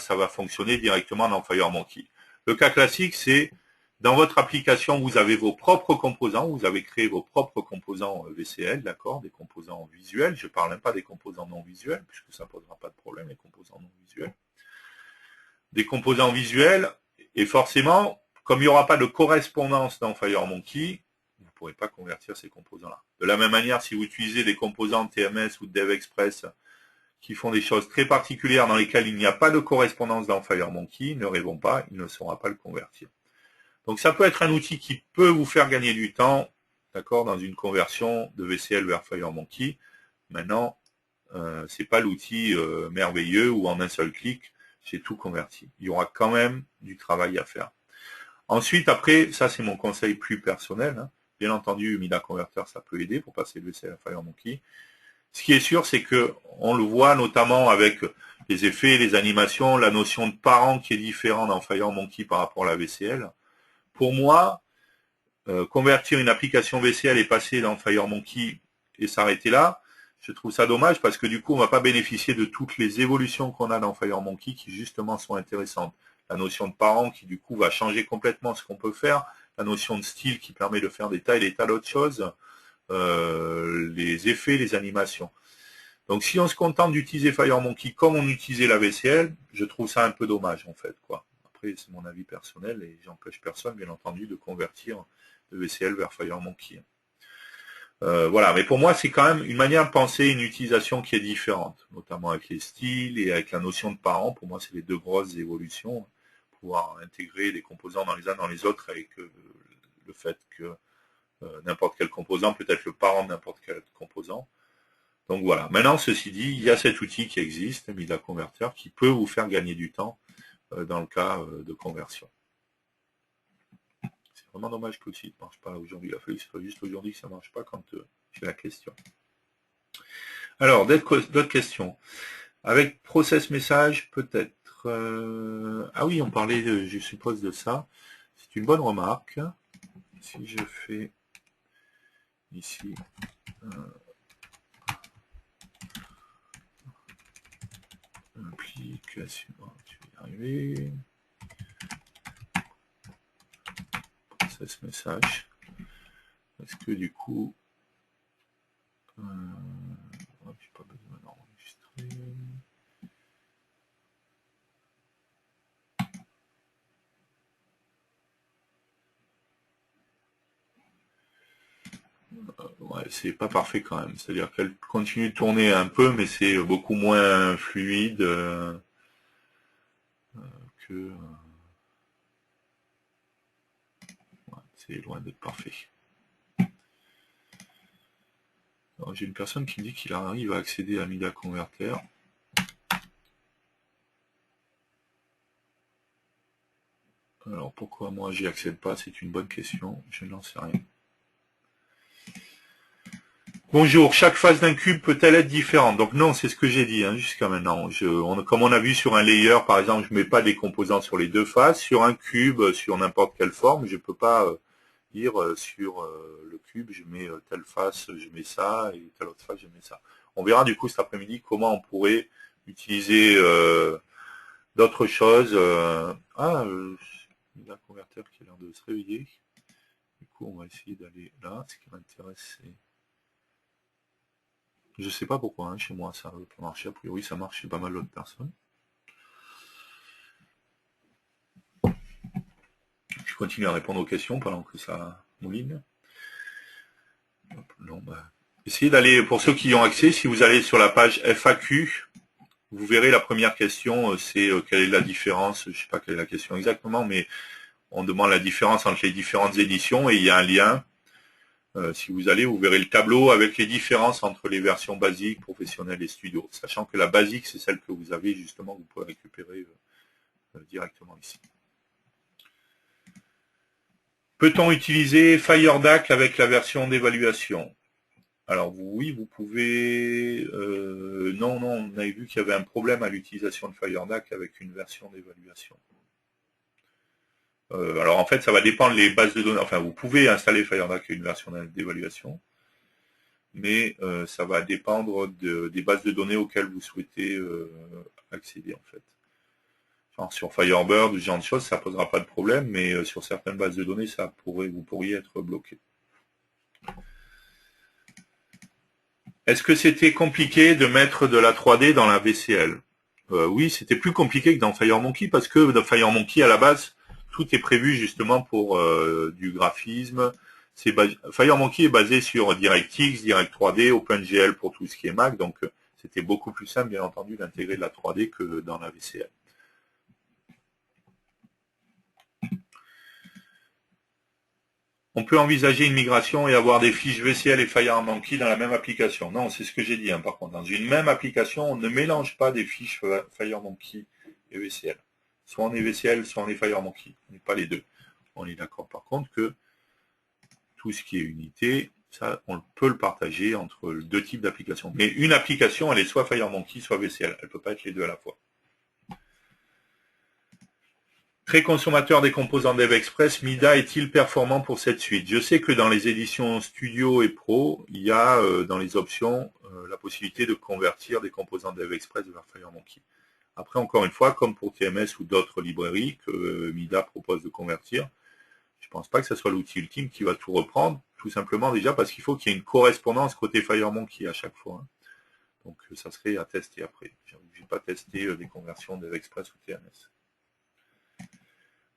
va fonctionner directement dans FireMonkey. Le cas classique, c'est dans votre application, vous avez vos propres composants, vous avez créé vos propres composants VCL, d'accord, des composants visuels. Je ne parle même pas des composants non visuels, puisque ça ne posera pas de problème, les composants non visuels. Des composants visuels, et forcément, comme il n'y aura pas de correspondance dans FireMonkey, vous ne pourrez pas convertir ces composants-là. De la même manière, si vous utilisez des composants TMS ou DevExpress qui font des choses très particulières dans lesquelles il n'y a pas de correspondance dans FireMonkey, ne rêvons pas, il ne saura pas le convertir. Donc ça peut être un outil qui peut vous faire gagner du temps, d'accord, dans une conversion de VCL vers FireMonkey. Maintenant, c'est pas l'outil merveilleux où en un seul clic, j'ai tout converti. Il y aura quand même du travail à faire. Ensuite, après, ça c'est mon conseil plus personnel. Hein. Bien entendu, Mida Converter, ça peut aider pour passer de VCL à FireMonkey. Ce qui est sûr, c'est que on le voit notamment avec les effets, les animations, la notion de parent qui est différente dans FireMonkey par rapport à la VCL. Pour moi, convertir une application VCL et passer dans FireMonkey et s'arrêter là, je trouve ça dommage parce que du coup, on ne va pas bénéficier de toutes les évolutions qu'on a dans FireMonkey qui justement sont intéressantes. La notion de parent qui du coup va changer complètement ce qu'on peut faire, la notion de style qui permet de faire des tas d'autres choses, les effets, les animations. Donc si on se contente d'utiliser FireMonkey comme on utilisait la VCL, je trouve ça un peu dommage en fait, quoi. Après, c'est mon avis personnel et j'empêche personne, bien entendu, de convertir de VCL vers FireMonkey. Voilà, mais pour moi, c'est quand même une manière de penser une utilisation qui est différente, notamment avec les styles et avec la notion de parent. Pour moi, c'est les deux grosses évolutions. Pouvoir intégrer des composants dans les uns dans les autres avec le fait que n'importe quel composant peut être le parent de n'importe quel composant. Donc voilà. Maintenant, ceci dit, il y a cet outil qui existe, Mida Converter, qui peut vous faire gagner du temps dans le cas de conversion. C'est vraiment dommage que le site ne marche pas aujourd'hui. Il a fallu que ce soit juste aujourd'hui que ça ne marche pas quand j'ai la question. Alors, d'autres questions. Avec process message, peut-être. Ah oui, on parlait, je suppose, de ça. C'est une bonne remarque. Si je fais ici application, je vais y arriver. Process message. Est-ce que du coup, j'ai pas besoin d'enregistrer. Ouais, c'est pas parfait quand même. C'est-à-dire qu'elle continue de tourner un peu, mais c'est beaucoup moins fluide que... ouais, c'est loin d'être parfait. j'ai une personne qui me dit qu'il arrive à accéder à Mida Converter. Alors pourquoi moi j'y accède pas? C'est une bonne question, je n'en sais rien. Bonjour, chaque phase d'un cube peut-elle être différente? Donc non, c'est ce que j'ai dit jusqu'à maintenant. Comme on a vu sur un layer, par exemple, je mets pas des composants sur les deux faces. Sur un cube, sur n'importe quelle forme, je peux pas dire sur le cube, je mets telle face, je mets ça, et telle autre face, je mets ça. On verra du coup cet après-midi comment on pourrait utiliser d'autres choses. Il y a un converteur qui a l'air de se réveiller. Du coup, on va essayer d'aller là. Ce qui m'intéresse, c'est... Je sais pas pourquoi, chez moi ça ne veut pas marcher. A priori, ça marche chez pas mal d'autres personnes. Je continue à répondre aux questions pendant que ça mouline. Essayez d'aller, pour ceux qui y ont accès, si vous allez sur la page FAQ, vous verrez la première question, c'est quelle est la différence, je ne sais pas quelle est la question exactement, mais on demande la différence entre les différentes éditions et il y a un lien. Si vous allez, vous verrez le tableau avec les différences entre les versions basiques, professionnelles et studio, sachant que la basique, c'est celle que vous avez justement, que vous pouvez récupérer directement ici. Peut-on utiliser FireDAC avec la version d'évaluation? Alors oui, vous pouvez... non, on avait vu qu'il y avait un problème à l'utilisation de FireDAC avec une version d'évaluation. Alors en fait, ça va dépendre des bases de données. Enfin, vous pouvez installer FireDAC avec une version d'évaluation, mais ça va dépendre des bases de données auxquelles vous souhaitez accéder en fait. Enfin, sur Firebird, ce genre de choses, ça ne posera pas de problème, mais sur certaines bases de données, vous pourriez être bloqué. Est-ce que c'était compliqué de mettre de la 3D dans la VCL? Oui, c'était plus compliqué que dans FireMonkey parce que dans FireMonkey, à la base, tout est prévu justement pour du graphisme. FireMonkey est basé sur DirectX, Direct 3D, OpenGL pour tout ce qui est Mac, donc c'était beaucoup plus simple, bien entendu, d'intégrer de la 3D que dans la VCL. On peut envisager une migration et avoir des fiches VCL et FireMonkey dans la même application. Non, c'est ce que j'ai dit, par contre. Dans une même application, on ne mélange pas des fiches FireMonkey et VCL. Soit on est VCL, soit on est FireMonkey. On n'est pas les deux. On est d'accord, par contre, que tout ce qui est unité, ça, on peut le partager entre deux types d'applications. Mais une application, elle est soit FireMonkey, soit VCL. Elle ne peut pas être les deux à la fois. Très consommateur des composants DevExpress, Mida est-il performant pour cette suite? Je sais que dans les éditions Studio et Pro, il y a dans les options la possibilité de convertir des composants DevExpress vers FireMonkey. Après, encore une fois, comme pour TMS ou d'autres librairies que Mida propose de convertir, je ne pense pas que ce soit l'outil ultime qui va tout reprendre, tout simplement déjà parce qu'il faut qu'il y ait une correspondance côté FireMonkey à chaque fois. Donc ça serait à tester après. Je n'ai pas testé des conversions DevExpress ou TMS.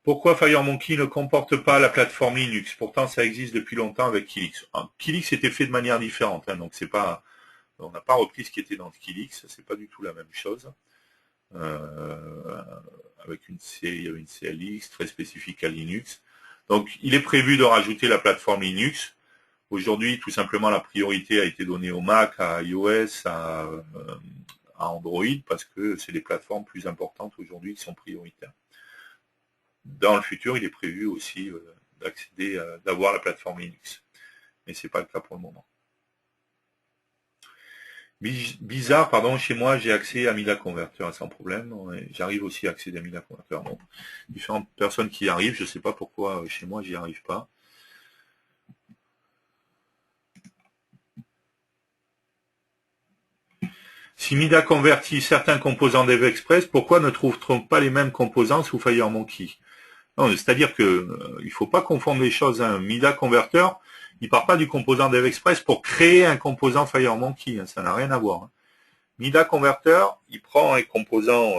Pourquoi FireMonkey ne comporte pas la plateforme Linux? Pourtant, ça existe depuis longtemps avec Killix. Killix était fait de manière différente, donc c'est pas, on n'a pas repris ce qui était dans Killix, c'est pas du tout la même chose. Avec il y avait une CLX très spécifique à Linux. Donc, il est prévu de rajouter la plateforme Linux. Aujourd'hui, tout simplement, la priorité a été donnée au Mac, à iOS, à Android, parce que c'est les plateformes plus importantes aujourd'hui qui sont prioritaires. Dans le futur, il est prévu aussi d'accéder, d'avoir la plateforme Linux. Mais ce n'est pas le cas pour le moment. Bizarre, pardon, chez moi, j'ai accès à Mida Converter sans problème. J'arrive aussi à accéder à Mida Converter. Bon, différentes personnes qui y arrivent, je ne sais pas pourquoi chez moi, j'y arrive pas. Si Mida convertit certains composants DevExpress, pourquoi ne trouve-t-on pas les mêmes composants sous FireMonkey? C'est-à-dire que il ne faut pas confondre les choses. Un Mida Converter, il ne part pas du composant DevExpress pour créer un composant FireMonkey. Ça n'a rien à voir. Mida Converter, il prend un composant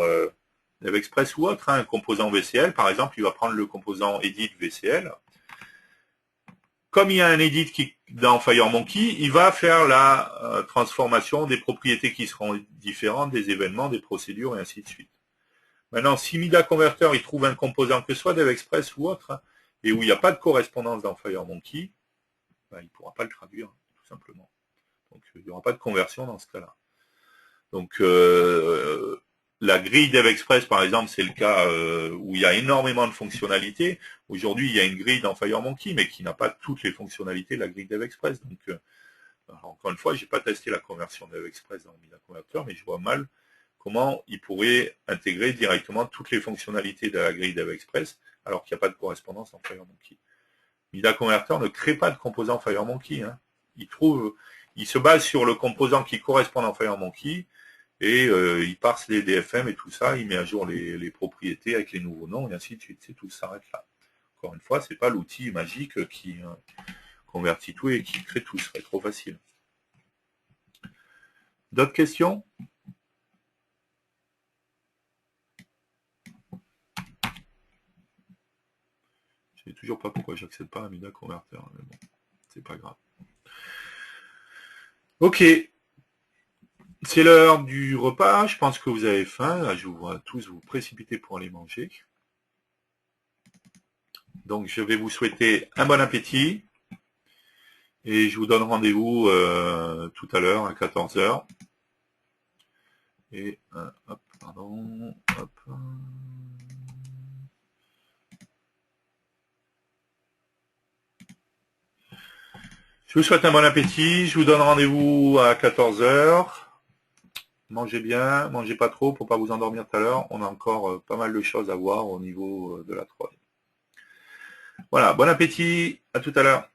DevExpress ou autre, un composant VCL. Par exemple, il va prendre le composant Edit VCL. Comme il y a un Edit qui dans FireMonkey, il va faire la transformation des propriétés qui seront différentes, des événements, des procédures et ainsi de suite. Maintenant, si Mida Converter il trouve un composant que ce soit DevExpress ou autre, et où il n'y a pas de correspondance dans FireMonkey, il ne pourra pas le traduire, tout simplement. Donc il n'y aura pas de conversion dans ce cas-là. Donc la grille DevExpress, par exemple, c'est le cas où il y a énormément de fonctionnalités. Aujourd'hui, il y a une grille dans FireMonkey, mais qui n'a pas toutes les fonctionnalités de la grille DevExpress. Donc alors, encore une fois, j'ai pas testé la conversion DevExpress dans Mida Converter, mais je vois mal comment il pourrait intégrer directement toutes les fonctionnalités de la grille DevExpress, alors qu'il n'y a pas de correspondance en FireMonkey. Mida Converter ne crée pas de composant FireMonkey. Hein. Il se base sur le composant qui correspond en FireMonkey, et il parse les DFM et tout ça, il met à jour les propriétés avec les nouveaux noms, et ainsi de suite. C'est tout, ça s'arrête là. Encore une fois, c'est pas l'outil magique qui convertit tout et qui crée tout, ce serait trop facile. D'autres questions? Je sais toujours pas pourquoi j'accède pas à Mida Converter, mais bon, c'est pas grave. Ok. C'est l'heure du repas, je pense que vous avez faim, là je vous vois tous vous précipiter pour aller manger. Donc je vais vous souhaiter un bon appétit, et je vous donne rendez-vous tout à l'heure à 14 h. Et hop, pardon, hop. Je vous souhaite un bon appétit, je vous donne rendez-vous à 14 h. Mangez bien, mangez pas trop pour pas vous endormir tout à l'heure. On a encore pas mal de choses à voir au niveau de la 3. Voilà, bon appétit, à tout à l'heure.